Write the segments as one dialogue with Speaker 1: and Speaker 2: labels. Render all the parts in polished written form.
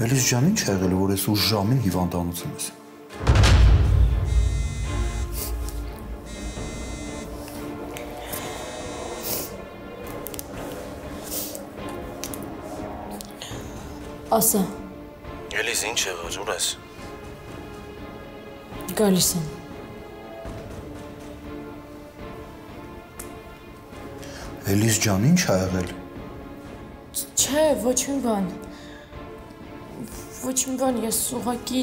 Speaker 1: Էլիզ ջան, ինչ ա եղել, որ ես ուշ ժամին հիվանդանոցում ես։
Speaker 2: Ասա։
Speaker 3: Էլիզ, ինչ եղավ, ուր ես։
Speaker 2: Գալիս եմ։
Speaker 1: Էլիզ ջան, ինչ ա եղել։
Speaker 2: Չէ, ոչ մի բան։ Ոչ մի բան, ես ուղղակի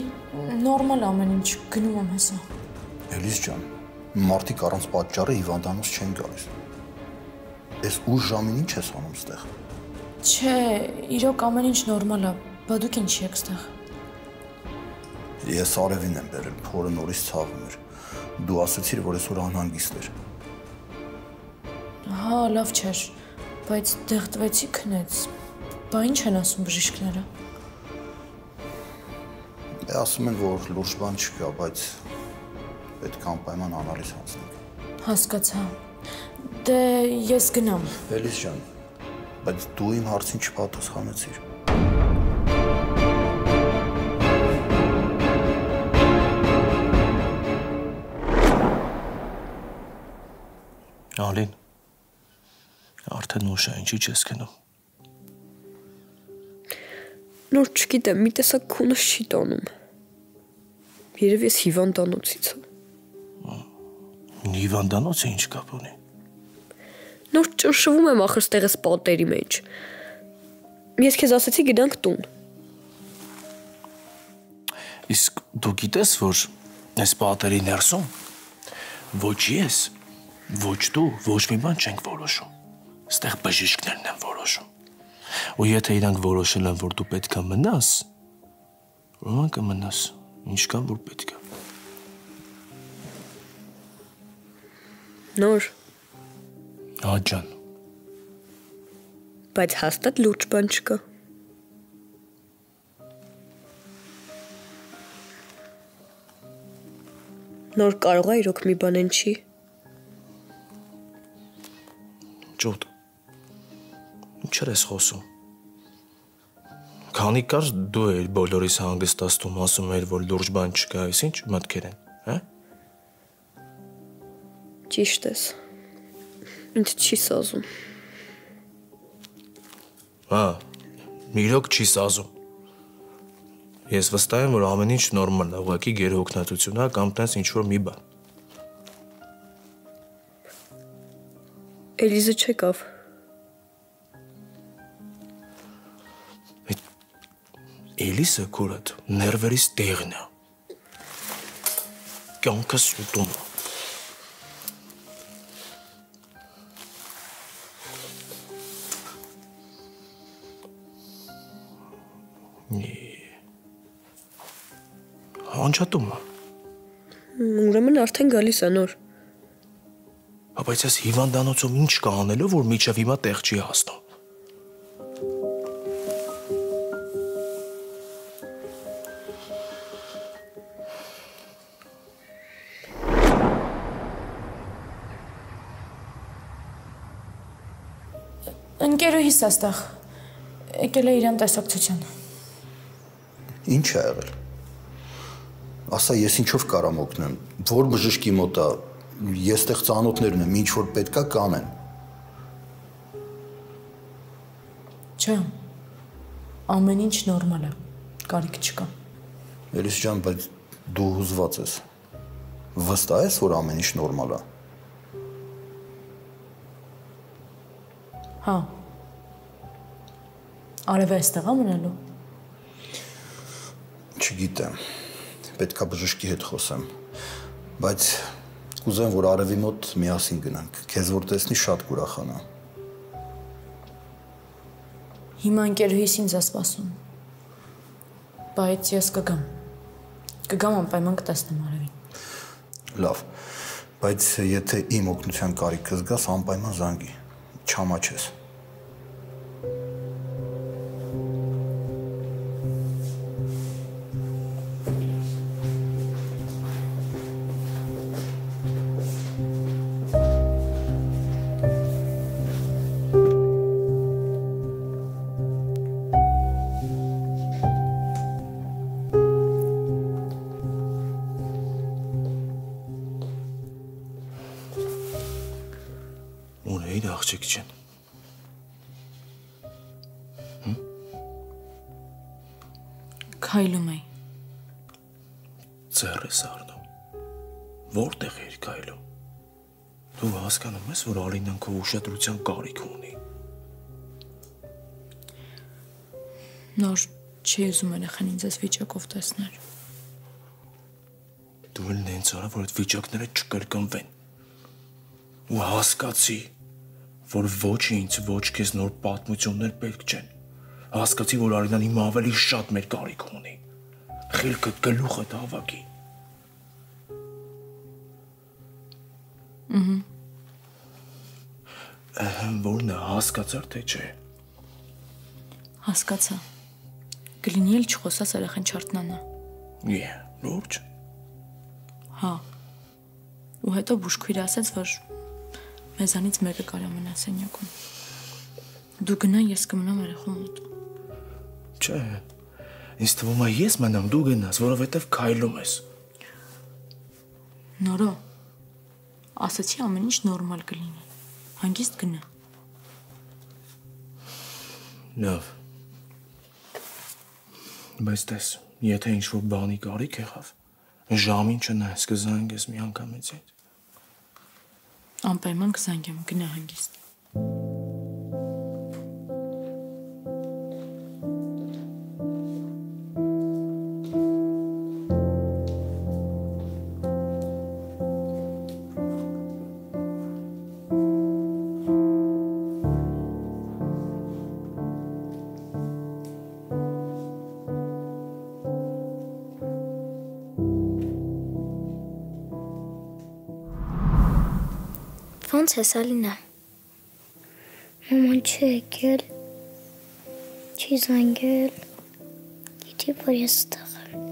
Speaker 2: նորմալ ամեն ինչ գնում եմ հեսա։
Speaker 1: Էլիզ ջան, մարդիկ առանց պատճառը հիվանդանոց չեն գալիս։ Էս ուշ ժամին ինչ ես անում ստեղ։
Speaker 2: Չէ, իրոք ամեն ինչ նորմալ է, բա դուք ինչ եք ստեղ։
Speaker 1: Ես Արևին եմ բերել, փորը նորից ցավում էր։ Դու ասացիր, որ այսօր անհանգիստ էր։
Speaker 2: Հա, լավ չէր, բայց դեղտվեցի քնեց։ Բա ինչ են ասում բժիշկները։
Speaker 1: Ասում են, որ լուրջ բան չկա, բայց պետք է անպայման անալիզ հանձնենք։
Speaker 2: Հասկացա։ Դե ես գնամ։
Speaker 1: Էլիզ ջան, բայց դու իմ հարցին չպատասխանեցիր։
Speaker 3: Ալին, արդեն ուշ է, ինչի չես գնում։
Speaker 4: Նոր չգիտեմ, մի տեսակ քունս չի տանում։ Երև ես հիվանդանոցից եմ։
Speaker 3: Հիվանդանոցը ինչ կապ ունի։
Speaker 4: Նոր ճնշվում եմ ախր ստեղս պատերի մեջ։ Ես քեզ ասացի գնանք տուն։
Speaker 3: Իսկ դու գիտես, որ այս պատերի ներսում ոչ ես, ոչ դու, ոչ մի բան չենք որոշում։ Ստեղ բժիշկներն են որոշում։ Ու եթե իրանք որոշել են, որ դու պետք է մնաս, ուրեմն կմնաս, ինչքան որ պետք է։
Speaker 4: Նոր։
Speaker 3: Հա ջան։
Speaker 4: Բայց հաստատ լուրջ բան չկա։ Նոր կարող է իրոք մի բան են չի։
Speaker 3: Ջոտ, ինչ ես խոսում։ Քանի կար դու էլ բոլորիս հանգստացնում ասում էր, որ լուրջ բան չկա, այս ինչ մտքեր են, հա?
Speaker 4: Ճիշտ ես։ Ինձ չի սազում։
Speaker 3: Հա, իրոք չի սազում։ Ես վստահ եմ, որ ամեն ինչ նորմալ է, ուղղակի գերհոգնածություն է կամ տես ինչ-որ մի բան։
Speaker 4: Էլիզը չեկավ։
Speaker 3: Էլիսը քուրդ ներվերից տեղն է։ Կյանքս ուտում է։ Անջատում է։
Speaker 4: Ուրեմն արդեն գալիս է նոր։
Speaker 3: Բայց ես հիվանդանոցում ինչ կա անելու, որ միջև հիմա տեղ չի հասնում։
Speaker 2: Ընկերուհիս այստեղ եկել է իրան տեսակցության։
Speaker 1: Ինչ է եղել։ Ասա ես ինչով կարամ օգնեմ, որ բժշկի մոտ է, ես տեղ ծանոթներն եմ, ինչ որ պետքա կանեն։
Speaker 2: Չէ, ամեն ինչ նորմալ է, կարիք չկա։
Speaker 1: Էլիս ջան, բայց դու հուզված ես։ Վստահ ես, որ ամեն ինչ նորմալ է։
Speaker 2: Հա։ Արևը այստեղ է մնալու։
Speaker 1: Չգիտեմ, պետքա բժշկի հետ խոսեմ, բայց կուզեմ, որ Արևի մոտ միասին գնանք, քեզ որ տեսնի շատ կուրախանա։
Speaker 2: Հիմա ընկերուհիս ինձ է սպասում, բայց ես կգամ անպայման կտեսնեմ Արևին։
Speaker 1: Լավ, բայց եթե իմ օգնության կարիքը զգաս, անպայման զանգի, չամաչես։
Speaker 3: Ունեիր աղջիկ ջան։
Speaker 2: Քայլում էի։
Speaker 3: Ձեռ ես առնում։ Որտեղ էիր քայլում։ Դու հասկանում ես, որ Ալինան քո ուշադրության կարիք ունի։
Speaker 2: Նոր չի ուզում երեխան ինձ այս վիճակով տեսներ։
Speaker 3: Դու էլ նենց արա, որ այդ վիճակները չկրկնվեն։ Ու հասկացի, որ ոչ ինձ, ոչ քեզ նոր պատմություններ պետք չեն։ Հասկացի, որ Արինան հիմա ավելի շատ մեր կարիք ունի։ Խելքը գլուխդ հավաքի։ Որն է, հասկացար թե չէ։
Speaker 2: Հասկացա։ Կլինի էլ չխոսած երեխան չարտնանա։
Speaker 3: Լուրջ։
Speaker 2: Հա։ Ու հետո բուժքույրը ասաց, որ մեզանից մեկը կարա մնա սենյակում։ Դու գնա, ես կմնամ երեխու մոտ։
Speaker 3: Չէ։ Ինձ թվում է ես մնամ, դու գնաս, որովհետև քայլում ես։
Speaker 2: Նորո։ Ասացի ամեն ինչ նորմալ կլինի։ Հանգիստ գնա։
Speaker 3: Լավ։ Բայց տես, եթե ինչ-որ բանի կարիք եղավ, ժամին չնայես, կզանգես մի անգամից հետ։
Speaker 2: Անպայման կզանգեմ, գնա հանգիստ։
Speaker 5: Ոնց ես Ալինա։ Մաման չի եկել, չի զանգել, գիտի, որ ես ստեղ եմ։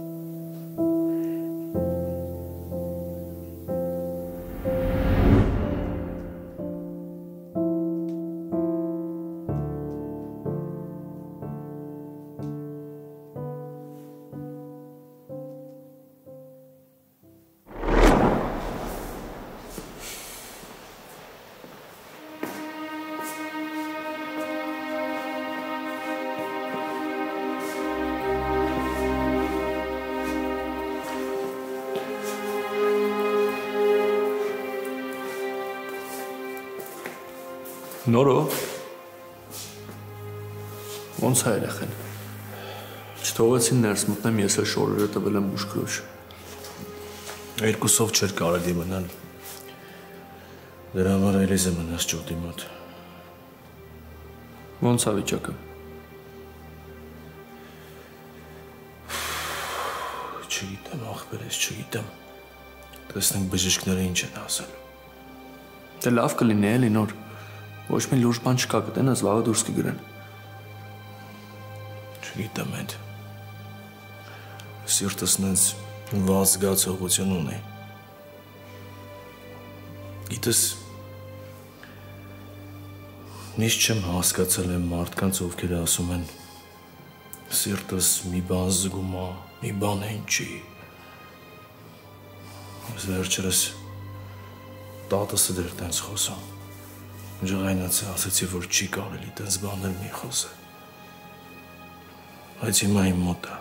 Speaker 6: Նորո։ Ոնց է երեխան։ Չթողեցին ներս մտնեմ, ես էլ շորերը տվել եմ բուժքրոջ։
Speaker 3: Երկուսով չէր կարելի մնալ։ Դրա համար Էլիզը մնաց ճոտի մոտ։
Speaker 6: Ոնց է վիճակը։
Speaker 3: Չգիտեմ, ախպերես, չգիտեմ։ Տեսնենք բժիշկները ինչ են ասել։
Speaker 6: Դե լավ կլինի էլի նոր։ Ոչ մի լուրջ բան չկա, կտենաս վաղը դուրս կգրեն։
Speaker 3: Չգիտեմ այդ։ Սիրտս նենց վատ զգացողություն ունի։ Գիտես, Միշտ չեմ հասկացել եմ մարդկանց, ովքեր ասում են սիրտս մի բան զգում է, մի բան հնչի։ Ես վերջերս տատասը դեր տենց խոսում։ Ջղայնացի ասացի, որ չի կարելի տենց բաներ մի խոսել։ Բայց հիմա իմ մոտ է։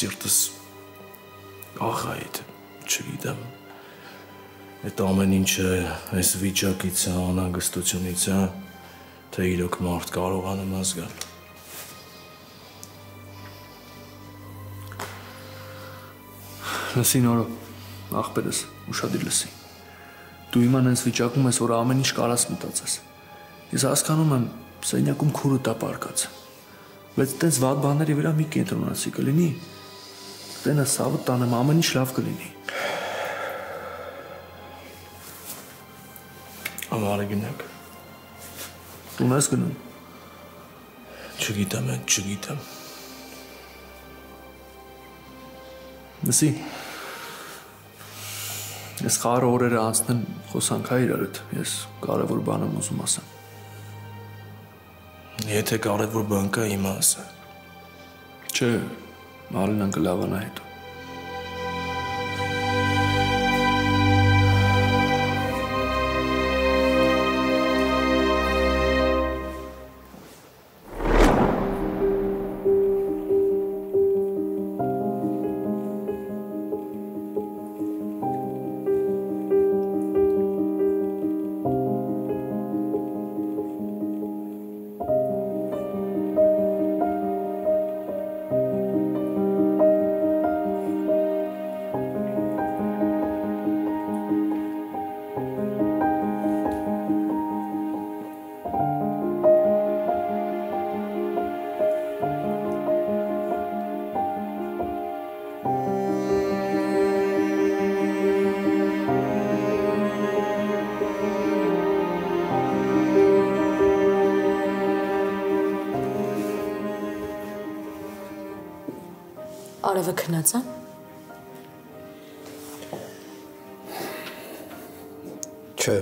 Speaker 3: Սիրտս աղայդ, չգիտեմ։ Այդ ամեն ինչը այս վիճակից է, անհանգստությունից է, թե իրոք մարդ կարող է նման զգալ։
Speaker 6: Լսի Նորո, աղբերս, ուշադիր լսի։ Դու իման հենց վիճակում ես, որ ամեն ինչ կարաս մտածես։ Ես հասկանում եմ, սենյակում քուրդ է պարկած։ Բայց տենց վատ բաների վրա մի կենտրոնացի կլինի։ Տենը սավը տանեմ, ամեն ինչ լավ կլինի։
Speaker 3: Ամարը գնանք։
Speaker 6: Տուն ես գնում։
Speaker 3: Չգիտեմ, չգիտեմ։
Speaker 6: Լսի, ես խառը օրերը անցնեն խոսանք հա իրարդ, ես կարևոր բան եմ ուզում ասեմ։
Speaker 3: Եթե կարևոր բան կա, հիմա ասա։
Speaker 6: Չէ, Մարինան կլավանա հետո։
Speaker 2: Արևը քնած է։
Speaker 1: Չէ,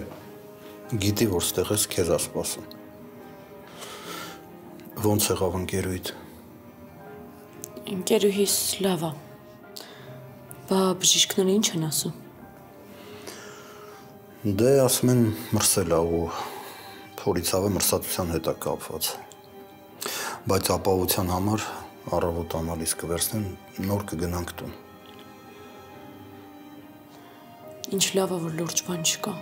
Speaker 1: գիտի, որ ստեղ ես քեզ ասպասում։ Ոնց եղավ ընկերուհիդ։
Speaker 2: Ընկերուհիս լավ է։ Բա բժիշկները ինչ են ասում։
Speaker 1: Դե ասում են մրսել է ու փորիցավը մրսատության հետ է կապված։ Բայց ապահովության համար առավոտ անալիզ կվերցնեն, նոր կգնանք տուն։
Speaker 2: Ինչ լավ է, որ լուրջ բան չկա։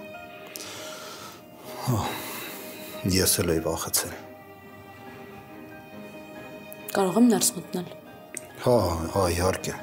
Speaker 1: Ես էլ էի վախեցել։
Speaker 2: Կարող եմ ներս մտնել։
Speaker 1: Հա, իհարկե։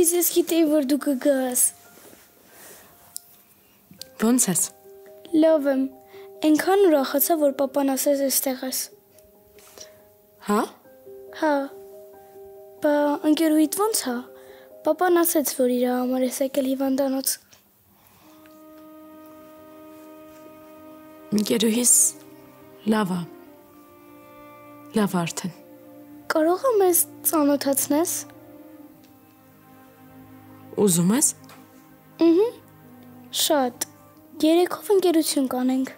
Speaker 5: Էլիս ես գիտեի, որ դու կգաս։
Speaker 2: Ոնց ես։
Speaker 5: Լավ եմ, այնքան ուրախացա, որ պապան ասեց էստեղ ես։
Speaker 2: Հա։
Speaker 5: Հա։ Բա ընկերուհիդ ոնց է։ Պապան ասեց, որ իր համար ես եկել հիվանդանոց։
Speaker 2: Ընկերուհիս լավ է։ Լավ արդեն։
Speaker 5: Կարող եմ ես ծանոթացնես։
Speaker 2: Ուզում ես։
Speaker 5: Շատ։ Երեքով ընկերություն կանենք։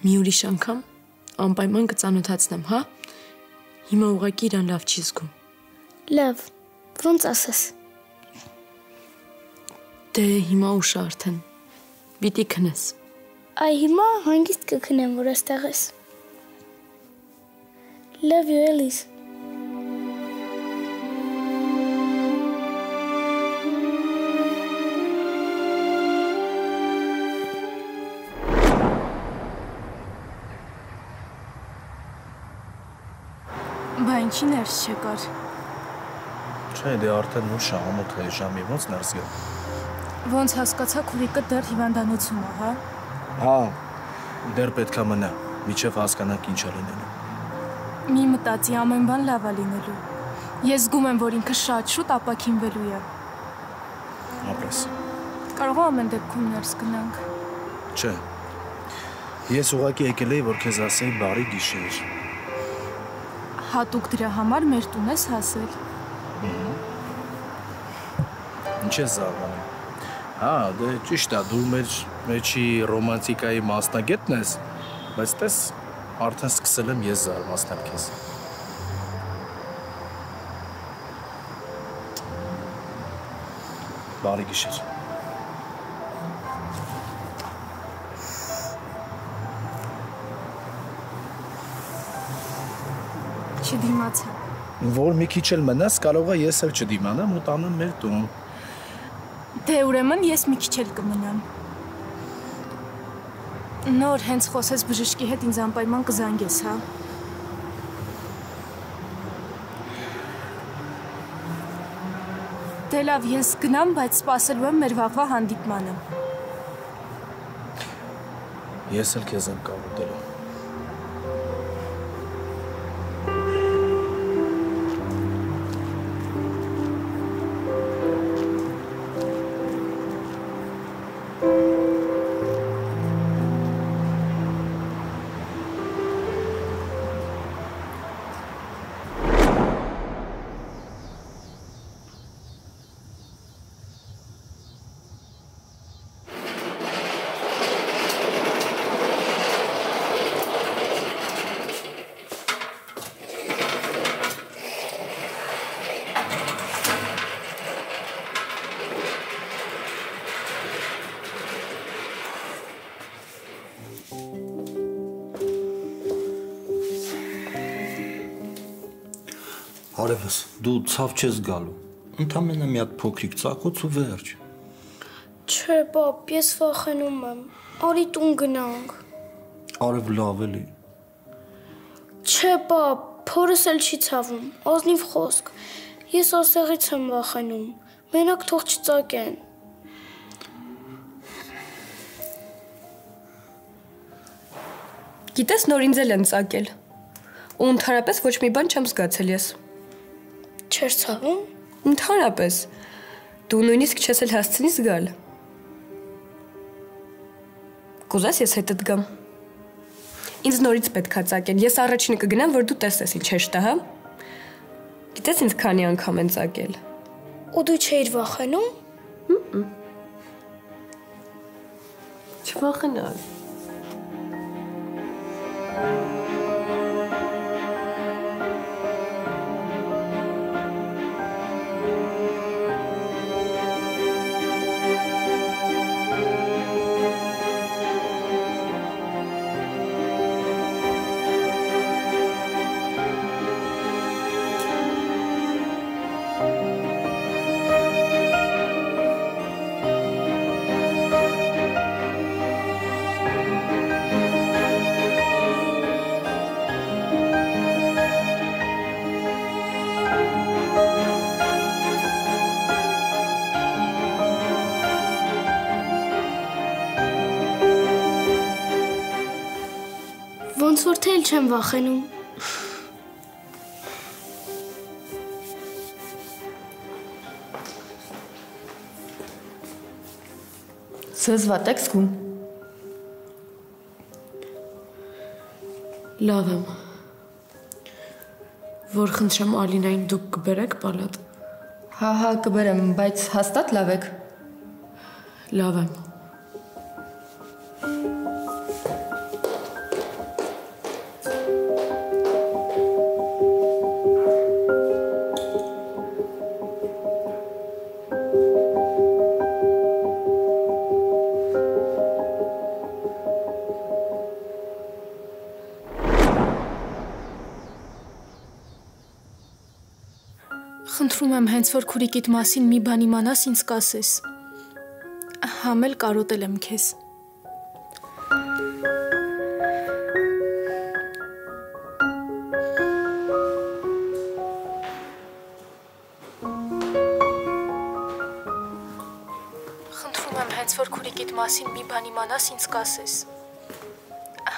Speaker 2: Մի ուրիշ անգամ անպայման կծանոթացնեմ, հա։ Հիմա ուղղակի իրան լավ չի զգում։
Speaker 5: Լավ, ոնց ասես։
Speaker 2: Դե հիմա ուշ արդեն։ Պիտի քնես։
Speaker 5: Այ հիմա հանգիստ կքնեմ, որ այստեղ ես։ Love you, Elise. Բա ինչի ներս չեկար։
Speaker 3: Չէ, դե արդեն նոր շահամոթ է ժամի ոնց ներս գա։
Speaker 5: Ոնց հասկացա քուրիկը դեռ հիվանդանոցում է, հա։
Speaker 3: Հա, դեռ պետքա մնա, միջև հասկանանք ինչ է լինելու։
Speaker 5: Մի մտածի ամեն բան լավ է լինելու։ Ես զգում եմ, որ ինքը շատ շուտ ապակինվելու է։
Speaker 3: Ապրես։
Speaker 5: Կարող է ամեն դեպքում ներս գնանք։
Speaker 3: Չէ։ Ես ուղղակի եկել էի, որ քեզ ասեի բարի գիշեր։
Speaker 5: Հատուկ դրա համար մեր տուն ես հասել։
Speaker 3: Ինչ ես զարմանում։ Հա, դե ճիշտ է, դու մեր մեջի ռոմանտիկայի մասնագետն ես, բայց տես արդեն սկսել եմ ես զարմացնել քեզ։ Բարի գիշեր։
Speaker 5: Չդիմացա։
Speaker 3: Որ մի քիչ էլ մնաս, կարող է ես էլ չդիմանամ ու տանեմ մեր տուն։
Speaker 5: Դե ուրեմն ես մի քիչ էլ կմնամ։ Նոր հենց խոսես բժշկի հետ ինձ անպայման կզանգես, հա։ Դե լավ, ես գնամ, բայց սպասելու եմ մեր վաղվա հանդիպմանը։
Speaker 3: Ես էլ քեզ եմ կարոտելու։
Speaker 1: Արևս, դու ցավ չես գալու։ Ընդամենը մի հատ փոքրիկ ծակոց ու վերջ։
Speaker 5: Չէ, պապ, ես վախենում եմ։ Արի տուն գնանք։
Speaker 1: Արև լավ էլի։
Speaker 5: Չէ, պապ, փորս էլ չի ցավում, ազնիվ խոսք։ Ես ասեղից եմ վախենում։ Մենակ թող չծակեն։
Speaker 4: Գիտես, նոր ինձ էլ են ծակել։ Ու ընդհանրապես ոչ մի բան չեմ զգացել ես։
Speaker 5: Չես ցավում։
Speaker 4: Ընդհանրապես դու նույնիսկ չես էլ հասցնի զգալ։ Կուզես ես հետդ գամ։ Ինձ նորից պետքա ծակեն։ Ես առաջինը կգնամ, որ դու տեսես ինչ հեշտ է, հա։ Գիտես ինձ քանի անգամ են ծակել։
Speaker 5: Ու դու չէիր վախենում։
Speaker 4: Չվախենալ։
Speaker 5: Ոնց որ թե էլ չեմ վախենում։
Speaker 2: Զզվատ եք զգում։ Լավ եմ։ Որ խնդրեմ Ալինային դուք կբերեք պալատ։
Speaker 7: Հա, կբերեմ, բայց հաստատ լավ եք։
Speaker 2: Լավ եմ։
Speaker 5: Խնդրում եմ հենց որ քուրիկիդ մասին մի բան իմանաս ինձ կասես։ Համ էլ կարոտել եմ քեզ։
Speaker 2: մասին մի բան իմանաս, ինձ կասես։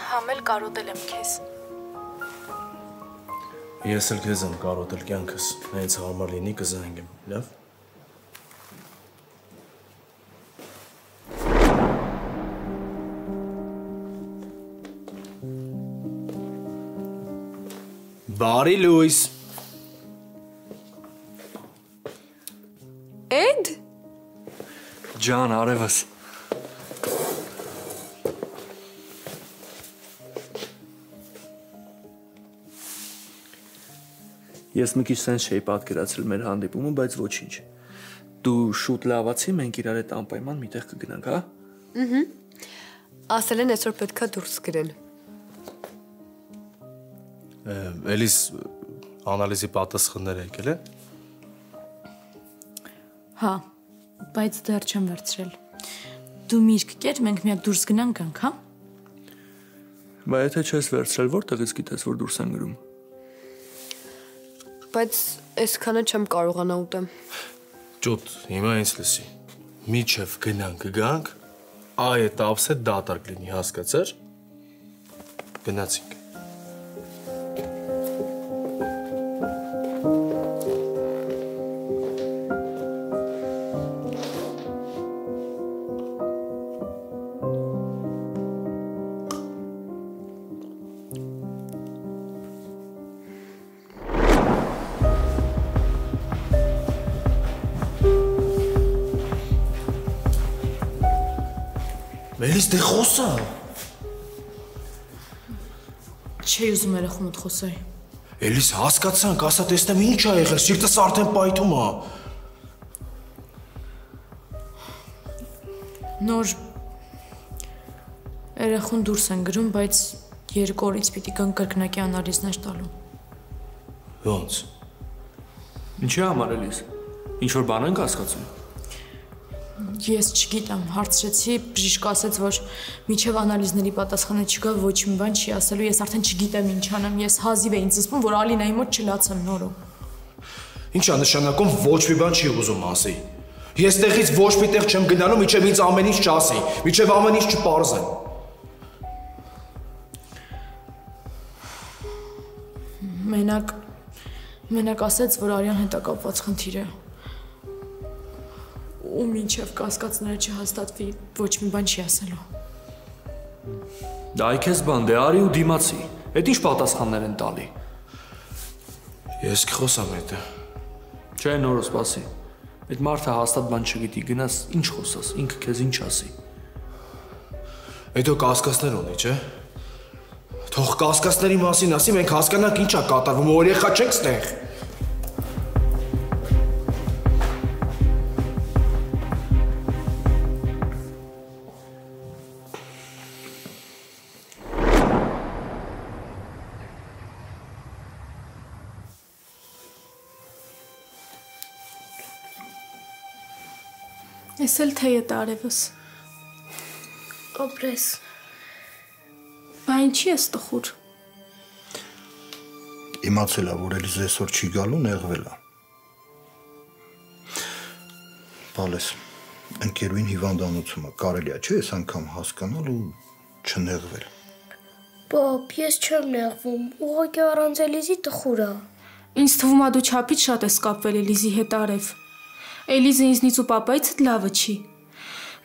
Speaker 2: Համ էլ կարոտել եմ քեզ։
Speaker 3: Ես էլ քեզ եմ կարոտել կյանքս, հենց հարմար լինի կզանգեմ, լավ։ Բարի լույս։
Speaker 4: Էդ
Speaker 6: Ջան, արևս։ Ես մի քիչ sense չէի պատկերացրել մեր հանդիպումը, բայց ոչինչ։ Դու շուտ լավացի, մենք իրար հետ անպայման միտեղ կգնանք, հա։
Speaker 4: ասել են այսօր պետքա դուրս գրեն։
Speaker 3: Էլիս անալիզի պատասխանները եկել է։
Speaker 2: Հա, բայց դեռ չեմ վերցրել։ Դու միրգ կեր, մենք միակ դուրս գնանք գանք, հա։
Speaker 6: Բայց եթե չես վերցրել, որտեղից գիտես, որ դուրս են գրում։
Speaker 4: Բայց այսքանը չեմ կարողանա ուտեմ։
Speaker 3: Ջոտ, հիմա ինձ լսի։ Միջև գնանք գանք, այ տապսը դատարկ լինի, հասկացար։ Գնացինք։ Էլիս դե խոսա։
Speaker 2: Չի ուզում երախում մոտ խոսայի։
Speaker 3: Էլիս հասկացանք, ասա տեսնեմ ինչ ա եղել, սիրտս արդեն պայթում ա։
Speaker 2: Նոր երախուն դուրս են գրում, բայց 2 օրից պիտի կան կրկնակի անալիզներ տալու։
Speaker 3: Ոնց։
Speaker 6: Ինչի համար էլիս։ Ինչ որ բան ենք հասկացում։
Speaker 2: Ես չգիտեմ, հարցրեցի, բժիշկը ասաց, որ միջև անալիզների պատասխանը չկա, ոչ մի բան չի ասելու, ես արդեն չգիտեմ ինչ անեմ, ես հազիվ էի ինձ զսպում, որ Ալինայի մոտ չլացեմ նորը։
Speaker 3: Ինչ ա նշանակում ոչ մի բան չի ուզում ասի։ Ես տեղից ոչ մի տեղ չեմ գնալու, միջև ինձ ամեն ինչ չասի, միջև ամեն ինչ չպարզեն։
Speaker 2: Մենակ ասաց, որ Արյան հետ կապված խնդիր է։ Ու մինչև կասկածները չհաստատվի, ոչ մի բան չի ասելու։
Speaker 6: Դա այ քեզ բան, դե արի ու դիմացի։ Էդ ինչ պատասխաններ են տալի։
Speaker 3: Ես կխոսամ հետը։
Speaker 6: Չէ, նորը սպասի։ Այդ մարդը հաստատ բան չգիտի, գնաս ինչ խոսաս, ինքը քեզ ինչ ասի։
Speaker 3: Հետո կասկածներ ունի, չէ։ Թող կասկածների մասին ասի, մենք հասկանանք ինչ ա կատարվում, որ երեխա չենք ստեղ։
Speaker 2: Ես էլ թեյ է տարևս։
Speaker 5: Ապրես։
Speaker 2: Բա ինչի ես տխուր։
Speaker 1: Իմացել ա, որ Էլիզա այսօր չի գալու, նեղվել ա։ Բալես, ընկերուին հիվանդանոցում ա, կարելի ա, չէ, այս անգամ հասկանալ ու չնեղվել։
Speaker 5: Պապ, ես չեմ նեղվում, ուղղակի առանց Էլիզի տխուր ա։
Speaker 2: Ինձ թվում ա դու չափից շատ ես կապվել Էլիզի հետ արև։ Էլիզը ինձնից ու պապայիցդ լավը չի։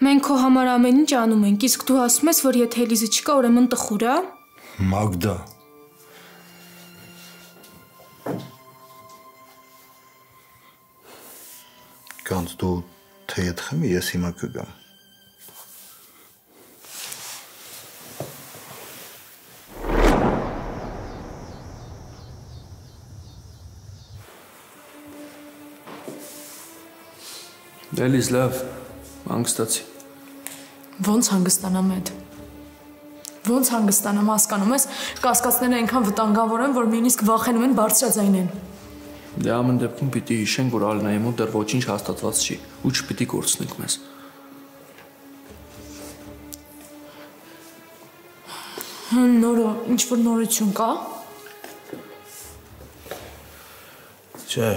Speaker 2: Մենք քո համար ամեն ինչ անում ենք, իսկ դու ասում ես, որ եթե Էլիզը չկա, ուրեմն տխուր ա։
Speaker 1: Մագդա։ Կանց դու թեյդ խմի, ես հիմա կգամ։
Speaker 6: Էլիս լավ, հանգստացի։
Speaker 2: Ոնց հանգստանամ այդ։ Ոնց հանգստանամ, հասկանում ես, կասկածները այնքան վտանգավոր են, որ նույնիսկ վախենում են բարձրաձայնեն։
Speaker 6: Դե ամեն դեպքում պիտի հիշենք, որ Ալինայի մոտ դեռ ոչինչ հաստատված չի ու չպիտի կորցնենք մեզ։
Speaker 2: Նորը, ինչ-որ նորություն կա։
Speaker 3: Չէ։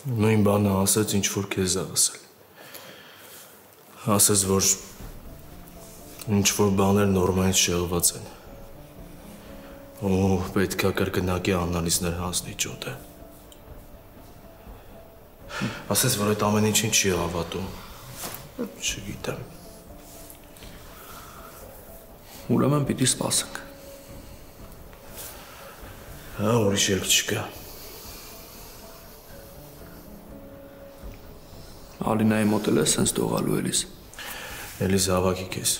Speaker 3: Նույն բանը ասաց, ինչ որ քեզ ա ասել։ Ասես որ ինչ-որ բաներ նորմայից շեղված են։ Ու պետք է կրկնակի անալիզներ հանձնի ջոդը։ Ասես որ այդ ամեն ինչին չի հավատում։ Չգիտեմ։
Speaker 6: Ուրեմն պիտի սպասենք։
Speaker 3: Հա, ուրիշ ելք չկա։
Speaker 6: Ալինայի մոտ էլ ես սենց տողալու Էլիս։
Speaker 3: Էլիս հավաքի քեզ։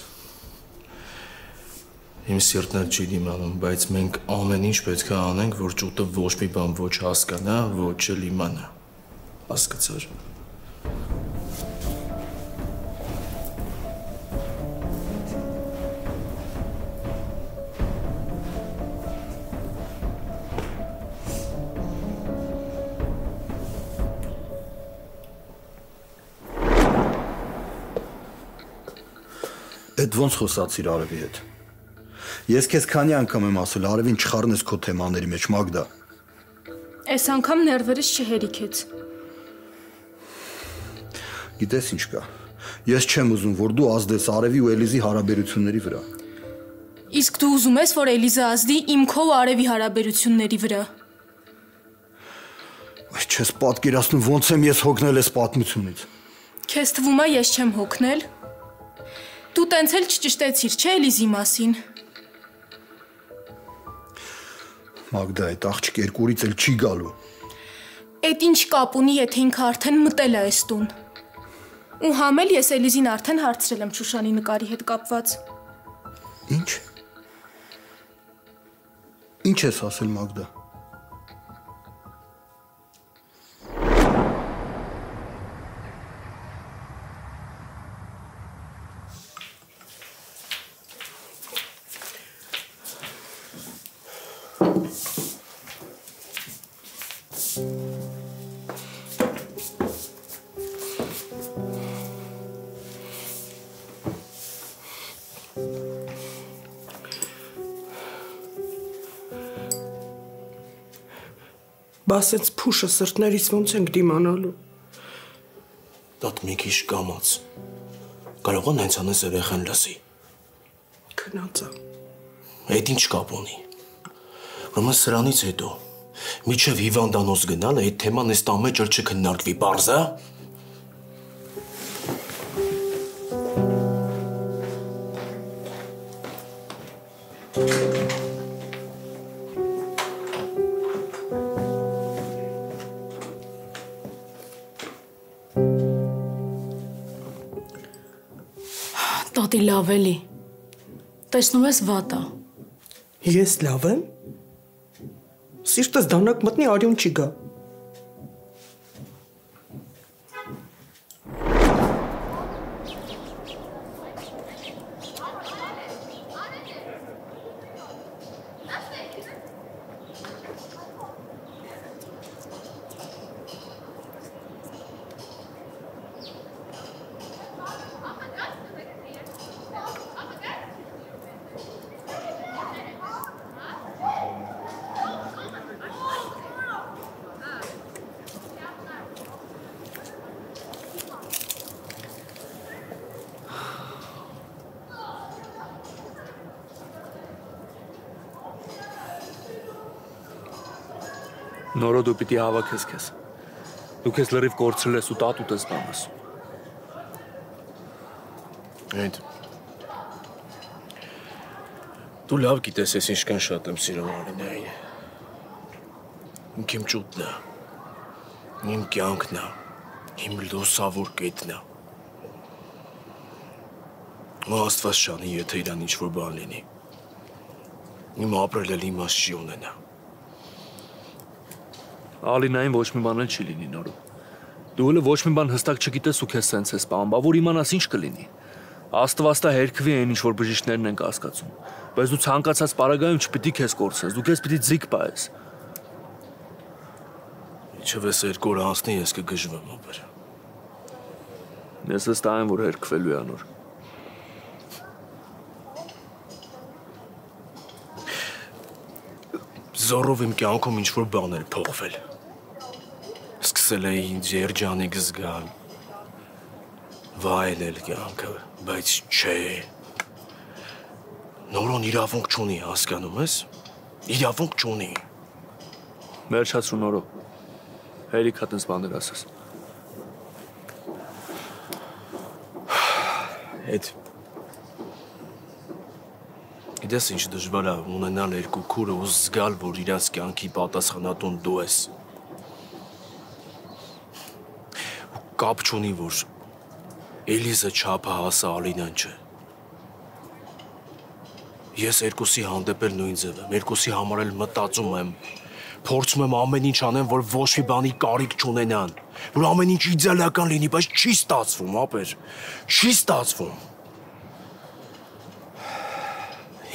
Speaker 3: Իմ սիրտն էլ չի դիմանում, բայց մենք ամեն ինչ պետք է անենք, որ ճուտը ոչ մի բան ոչ հասկանա, ոչ էլ իմանա։ Հասկացար։
Speaker 1: Էդ ոնց խոսացիր Արևի հետ։ Ես քեզ քանի անգամ եմ ասել, Արևին չխառնես քո թեմաների մեջ, Մագդա։
Speaker 2: Այս անգամ ներվերս չհերիքեց։
Speaker 1: Գիտես ինչ կա։ Ես չեմ ուզում, որ դու ազդես Արևի ու Էլիզի հարաբերությունների վրա։
Speaker 2: Իսկ դու ուզում ես, որ Էլիզը ազդի իմ քո ու Արևի հարաբերությունների վրա։
Speaker 1: Այս չես պատկերացնում ոնց եմ ես հոգնել այս պատմությունից։
Speaker 2: Քեզ թվում է ես չեմ հոգնել։ Դու տենց էլ չճշտեցիր, չէ՞ Էլիզի մասին։
Speaker 1: Մագդա, այդ աղջիկ երկուրից էլ չի գալու։
Speaker 2: Էդ ինչ կապ ունի, եթե ինքը արդեն մտել է այս տուն։ Ու համ էլ ես Էլիզին արդեն հարցրել եմ Շուշանի նկարի հետ կապված։
Speaker 1: Ինչ։ Ինչ ես ասել Մագդա։
Speaker 8: Բասեց փուշը սրտներից ոնց ենք դիմանալու։
Speaker 3: Դատ մի քիչ կամաց։ Կարող են հենց անես երեխան լսի։
Speaker 8: Քնածա։
Speaker 3: Այդ ինչ կապ ունի։ Ուրեմն սրանից հետո միջև հիվանդանոց գնալը այդ թեման այս տան մեջ էլ չքննարկվի, պարզ է։
Speaker 2: Տատի լավ էլի։ Տեսնում ես վատ է։
Speaker 8: Ես լավ եմ։ Սիրտս դանակ մտնի արյուն չի գա։
Speaker 6: Նորո դու պիտի հավաքես քեզ։ Դու քեզ լրիվ կորցրել ես ու տատուտ ես բանս։
Speaker 3: Այդ դու լավ գիտես ես ինչքան շատ եմ սիրում Արինային։ Իմ ճուտն է, իմ կյանքն է, իմ լուսավոր կետն է։ Ու Աստված շանի, եթե իրան ինչ-որ բան լինի։ Իմ ապրել էլ իմաստ չի ունենա։
Speaker 6: Ալինային ոչ մի բան էլ չի լինի նորո։ Դու էլ ոչ մի բան հստակ չգիտես ու քեզ սենց ես պահում, բա որ իմանաս ինչ կլինի։ Աստվածտա հերքվի այն ինչ որ բժիշկներն են կասկածում։ Բայց դու ցանկացած պարագայում չպիտի քեզ կորցնես, դու քեզ պիտի ձիգ պահես։
Speaker 3: Ինչև ես 2 օր անցնի ես կգժվեմ ապեր։
Speaker 6: Ես վստահ եմ որ հերքվելու է անոր։
Speaker 3: Զորով իմ կյանքում ինչ-որ բան էր փոխվել։ Սկսել էի ինձ երջանիկ զգալ, Վայելել կյանքը, բայց չէ։ Նորոն իրավունք չունի, հասկանում ես։ Իրավունք չունի։
Speaker 6: Վերջացրու Նորո։ Հերիք հատ ինձ բաներ ասես։
Speaker 3: Հետ։ Գիտես ինչ դժվար է ունենալ երկու քուրը ու զգալ, որ իրաց կյանքի պատասխանատուն դու ես։ Կապ չունի, որ Էլիզը չափը հասա Ալինան չէ։ Ես երկուսի հանդեպ էլ նույն ձև եմ, երկուսի համար էլ մտածում եմ, փորձում եմ ամեն ինչ անեմ, որ ոչ մի բանի կարիք չունենան, որ ամեն ինչ իդեալական լինի, բայց չի ստացվում, ապեր, չի ստացվում։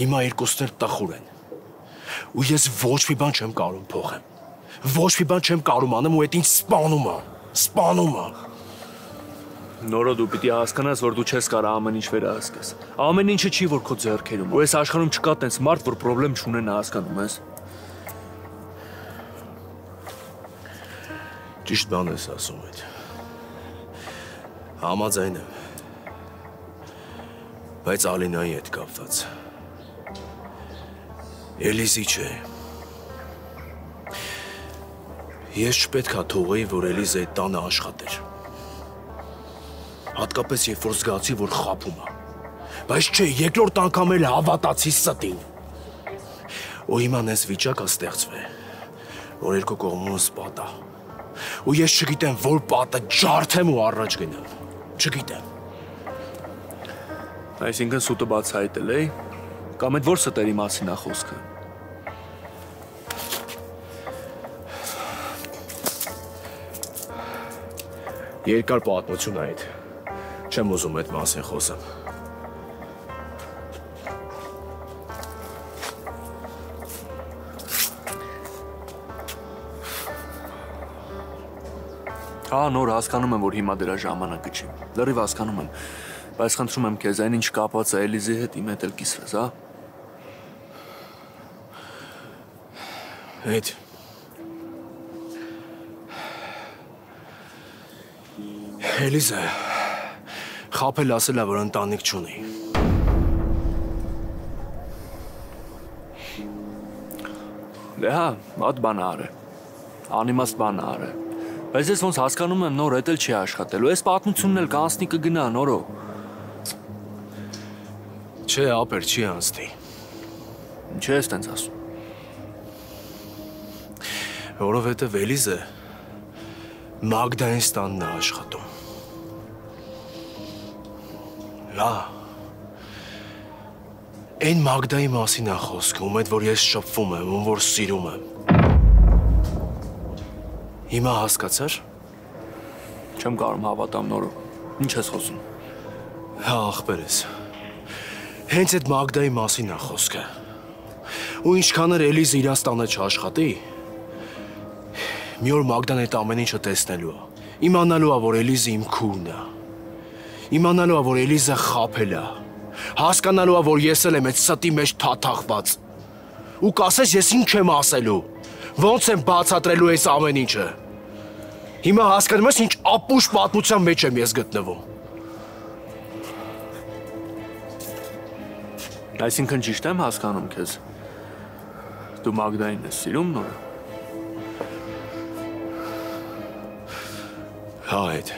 Speaker 3: Հիմա երկուսն էլ տխուր են, ու ես ոչ մի բան չեմ կարում փոխեմ, ոչ մի բան չեմ կարում անեմ ու այդ ինձ սպանում է։
Speaker 6: Նորո դու պիտի հասկանաս, որ դու չես կարող ամեն ինչ վերահսկես։ Ամեն ինչը չի, որ քո ձեռքերում է։ Ու այս աշխարհում չկա տենց մարդ, որ խնդրեմ չունենա, հասկանում ես։
Speaker 3: Ճիշտ բան ես ասում այդ։ Համաձայն եմ։ Բայց Ալինայի հետ կապված։ Էլիզի չէ։ Ես չպետք է թողեի, որ Էլիզը այդ տանը աշխատեր։ Հատկապես երբ որ զգացի, որ խաբում է։ Բայց չէ, երկրորդ անգամ էլ հավատացի ստին։ Ու հիմա նես վիճակը ստեղծվե, որ երկու կողմումս պատ է։ Ու ես չգիտեմ, որ պատը ջարդեմ ու առաջ գնամ։ Չգիտեմ։
Speaker 6: Այսինքն սուտը բացահայտել է, կամ այդ որ ստերի մասին է խոսքը։
Speaker 3: Երկար պատմություն է այդ։ Չեմ ուզում այդ մասին խոսեմ։
Speaker 6: Նոր հասկանում եմ, որ հիմա դրա ժամանակը չի։ Լրիվ հասկանում եմ, բայց խնդրում եմ քեզ այն ինչ կապված է Էլիզի հետ իմ հետ էլ կիսվես, հա։
Speaker 3: Այդ Էլիզը խաբել ասել է, որ ընտանիք չունի։
Speaker 6: Դե հա, այդ բանը արը։ Անիմաստ բանը արը։ Բայց ես ոնց հասկանում եմ, նոր էդ էլ չի աշխատելու։ Այս պատմությունն էլ կանցնի կգնա, նորո։
Speaker 3: Չէ, ապեր, չի անցնի։
Speaker 6: Ինչ ես տենց ասում։
Speaker 3: Որովհետև Էլիզը Մագդային տանն է աշխատում։ Լա։ Այն Մագդայի մասին է խոսքը, ում հետ որ ես շփվում եմ, ում որ սիրում եմ։ Հիմա հասկացար։
Speaker 6: Չեմ կարող հավատամ, նորո։ Ինչ ես խոսում։
Speaker 3: Հա, ախպեր ես։ Հենց այդ Մագդայի մասին է խոսքը։ Ու ինչքան էր Էլիզը իր տանը չաշխատի, մի օր Մագդան այդ ամեն ինչը տեսնելու է։ Իմանալու է, որ Էլիզը իմ քուրն է։ Իմանալու է, որ Էլիզը խաբել է։ Հասկանալու է, որ ես էլ եմ այդ ստի մեջ թաթախված։ Ու կասես, ես ինչ եմ ասելու։ Ոնց եմ բացատրելու այս ամեն ինչը։ Հիմա հասկանում ես, ինչ ապուշ պատմության մեջ եմ ես գտնվում։
Speaker 6: Այսինքն ճիշտ եմ հասկանում քեզ։ Դու Մագդային ես սիրում, նորը։
Speaker 3: Հա, այդ։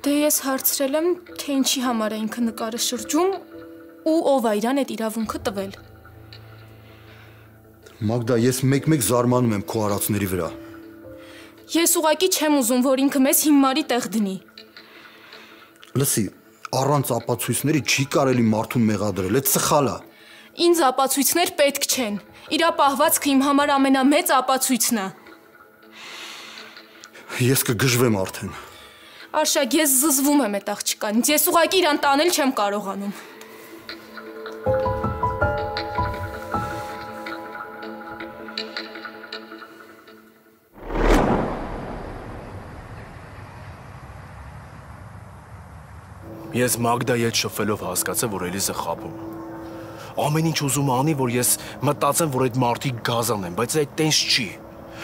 Speaker 2: Դե ես հարցրել եմ, թե ինչի համար է ինքը նկարը շրջում ու ով է իրան այդ իրավունքը տվել։
Speaker 1: Մագդա, ես մեկ-մեկ զարմանում եմ քո արածների վրա։
Speaker 2: Ես ուղղակի չեմ ուզում, որ ինքը մեզ հիմարի տեղ դնի։
Speaker 1: Լսի, առանց ապացույցների չի կարելի մարդուն մեղադրել, այդ սխալ է։
Speaker 2: Ինձ ապացույցներ պետք չեն։ Իրա պահվածքը իմ համար ամենամեծ ապացույցն է։
Speaker 1: Ես կգժվեմ արդեն։
Speaker 2: Արշակ, ես զզվում եմ այդ աղջկանից, ես ուղղակի իրան տանել չեմ կարողանում։
Speaker 3: Ես Մագդայի հետ շփվելով հասկացա, որ Էլիզը խաբում է։ Ամեն ինչ ուզում անի, որ ես մտածեմ, որ այդ մարդիկ գազան են, բայց այդ տենց չի։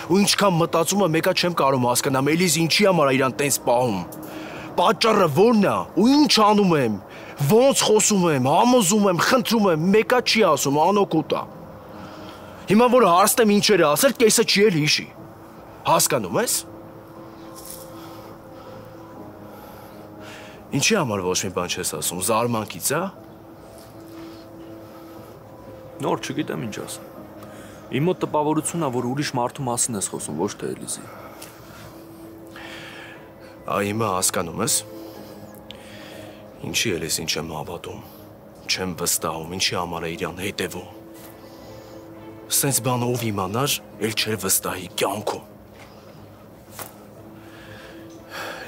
Speaker 3: Ու ինչքան մտածում եմ, մեկա չեմ կարող հասկանամ, Էլիզ ինչի համար իրան տենց պահում։ Պատճառը ո՞րն է, ու ինչ անում եմ, ոնց խոսում եմ, համոզում եմ, խնդրում եմ, մեկա չի ասում, անօգուտ է։ Հիմա որ հարցնեմ ինչեր է ասել, կեսը չի էլ հիշի։ Հասկանում ես։ Ինչի համար ոչ մի բան չես ասում, զարմանքից, հա։
Speaker 6: Նոր չգիտեմ ինչ ասեմ։ Իմ մոտ տպավորությունն է, որ ուրիշ մարդու մասին ես խոսում, ոչ թե Էլիզի։
Speaker 3: Այ հիմա հասկանում ես։ Ինչի Էլիզին չեմ հավատում, չեմ վստահում, ինչի համար է իրան հետևում։ Սենց բան ով իմանար, էլ չէր վստահի կյանքում։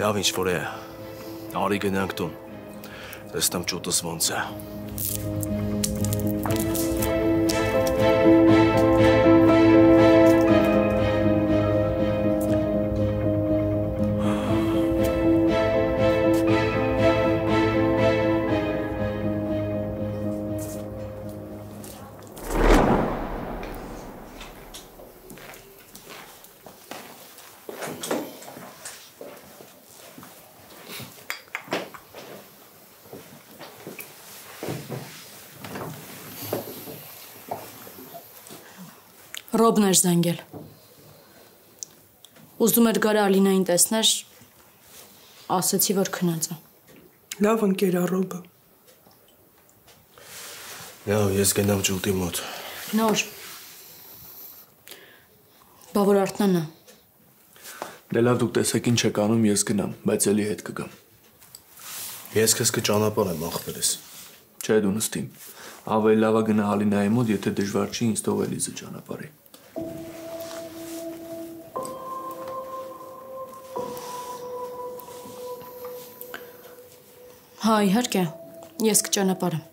Speaker 3: Լավ ինչ որ է, արի գնանք տուն, տեսնեմ ճուտս ոնց է։
Speaker 2: Ռոբն էր զանգել։ Ուզում էր գարը Ալինային տեսներ, ասեցի, որ քնած է։
Speaker 8: Լավ ընկեր է Ռոբը։
Speaker 3: Լավ, ես գնամ ճուտի մոտ։
Speaker 2: Նոր։ Բա որ Արթնան է։
Speaker 6: Դե լավ դուք տեսեք ինչ եք անում, ես գնամ, բայց էլի հետ կգամ։
Speaker 3: Ես քեզ կճանապարհեմ ախպերս։
Speaker 6: Չէ դու նստիմ։ Ավելի լավ է գնա Ալինայի մոտ, եթե դժվար չի ինձ թող Էլիզը ճանապարհի։
Speaker 2: Հա, իհարկե, ես կճանապարհեմ։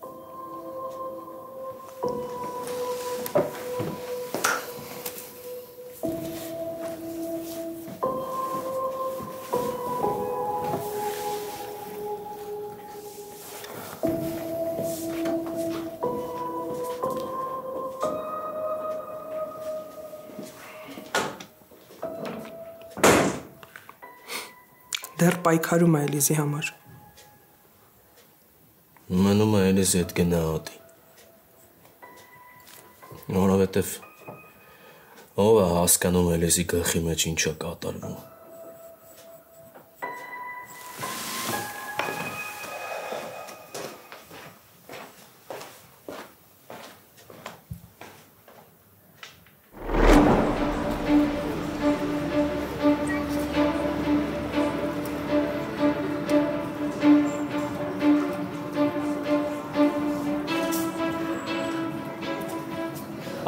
Speaker 8: Դեռ պայքարում է Էլիզի համար։
Speaker 3: Մնում է Էլիզի հետ գնահատի։ Որովհետև ով է հասկանում Էլիզի գլխի մեջ ինչ է կատարվում։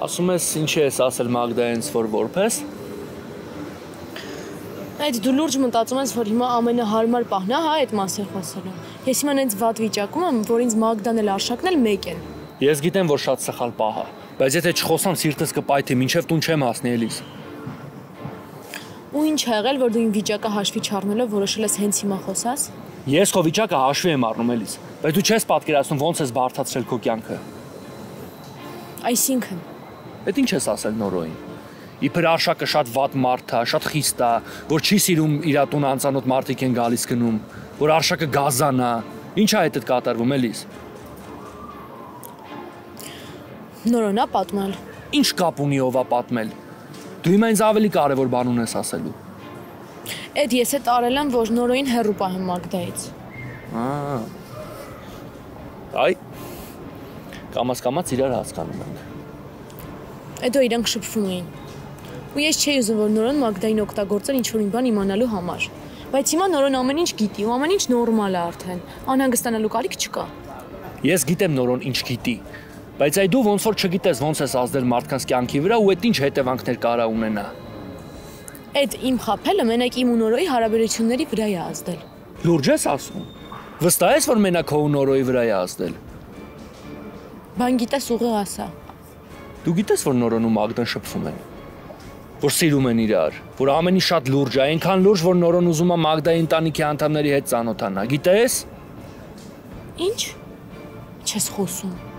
Speaker 6: Ասում ես ինչ ես ասել Մագդայից, որ որպես։
Speaker 2: Այդ դու լուրջ մտածում ես, որ հիմա ամենահարմար պահն է, հա, այդ մասին խոսելու։ Ես հիմա այնց վատ վիճակում եմ, որ ինձ Մագդան էլ Արշակն էլ մեկ են։
Speaker 6: Ես գիտեմ, որ շատ սխալ պահ է, բայց եթե չխոսամ, սիրտս կպայթի, մինչև տուն չեմ հասնի Էլիզ։
Speaker 2: Ու ինչ ա եղել, որ դու իմ վիճակը հաշվի չառնելով որոշել ես հենց հիմա խոսաս։
Speaker 6: Ես քո վիճակը հաշվի եմ առնում Էլիզ, բայց դու չես պատկերացնում ոնց ես բարթացրել քո կյանքը։
Speaker 2: Այսինքն
Speaker 6: Այդ ինչ ես ասել Նորոյին։ Իբր Արշակը շատ վատ մարդ է, շատ խիստ է, որ չի սիրում իր տուն անծանոթ մարդիկ են գալիս գնում, որ Արշակը գազան է։ Ինչ է այդ կատարվում Էլիզ։
Speaker 2: Նորոնա պատմել։
Speaker 6: Ինչ կապ ունի ով է պատմել։ Դու հիմա ինձ ավելի կարևոր բան ունես ասելու։
Speaker 2: Այդ ես էլ արել եմ, որ Նորոյին հեռու պահեմ Մագդայից։
Speaker 6: Այ կամաց իրար հասկանում ենք։
Speaker 2: Հետո իրանք շփվում էին։ Ու ես չէի ուզում, որ Նորոն Մագդային օգտագործել ինչ-որ բան իմանալու համար։ Բայց հիմա Նորոն ամեն ինչ գիտի ու ամեն ինչ նորմալ է արդեն։ Անհանգստանալու կարիք չկա։
Speaker 6: Ես գիտեմ Նորոն ինչ գիտի, բայց այ դու ոնց որ չգիտես ոնց ես ազդել մարդկանց կյանքի վրա ու այդ ինչ հետևանքներ կարա ունենա։
Speaker 2: Այդ իմ խաբելը մենակ իմ ու Նորոյի հարաբերությունների վրա է ազդել։
Speaker 6: Լուրջ ես ասում։ Վստահ ես, որ մենակ քո ու Նորոյի վրա է ազդել։
Speaker 2: Բան գիտես ուղիղ ասա։
Speaker 6: Դու գիտես, որ Նորոն ու Մագդան շփվում են, որ սիրում են իրար, որ ամեն ինչ շատ լուրջ է, այնքան լուրջ, որ Նորոն ուզում է Մագդայի ընտանիքի անդամների հետ ծանոթանա, գիտես։
Speaker 2: Ինչ? Չես խոսում։